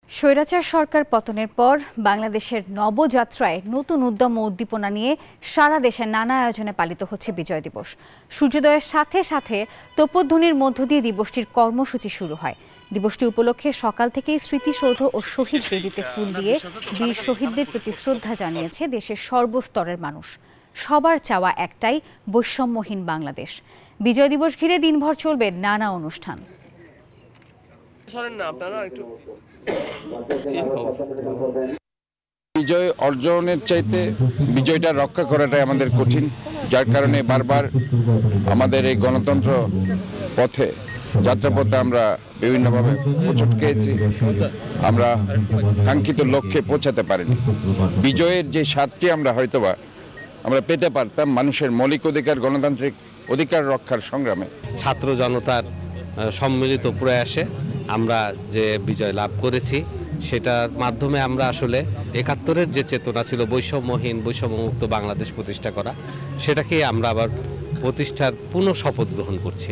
স্বৈরাচার সরকার পতনের পর বাংলাদেশের নবযাত্রায় নতুন উদ্যম ও উদ্দীপনা নিয়ে সারা দেশে নানা আয়োজনে পালিত হচ্ছে বিজয় দিবস। সূর্যোদয়ের সাথে সাথে তোপধ্বনির মধ্য দিয়ে দিবসটির কর্মসূচি শুরু হয়। দিবসটি উপলক্ষে সকাল থেকেই স্মৃতিসৌধ ও শহীদ বেদিতে ফুল দিয়ে বীর শহীদদের প্রতি শ্রদ্ধা জানিয়েছে দেশের সর্বস্তরের মানুষ। সবার চাওয়া একটাই, বৈষম্যহীন বাংলাদেশ। বিজয় দিবস ঘিরে দিনভর চলবে নানা অনুষ্ঠান। বিজয় অর্জনের চাইতে বিজয়টা রক্ষা করাটাই আমাদের কঠিন, যার কারণে বারবার আমাদের এই গণতন্ত্র পথে যাত্রাপথে আমরা বিভিন্নভাবে হোঁচট খেয়েছি, আমরা কাঙ্ক্ষিত লক্ষ্যে পৌঁছাতে পারিনি। বিজয়ের যে স্বাদটি আমরা হয়তোবা আমরা পেতে পারতাম মানুষের মৌলিক অধিকার, গণতান্ত্রিক অধিকার রক্ষার সংগ্রামে। ছাত্র জনতার সম্মিলিত প্রয়াসে আমরা যে বিজয় লাভ করেছি, সেটার মাধ্যমে আমরা আসলে ৭১-এর যে চেতনা ছিল বৈষম্যহীন বৈষম্যমুক্ত বাংলাদেশ প্রতিষ্ঠা করা, সেটাকে আমরা আবার প্রতিষ্ঠার পুনঃ শপথ গ্রহণ করছি।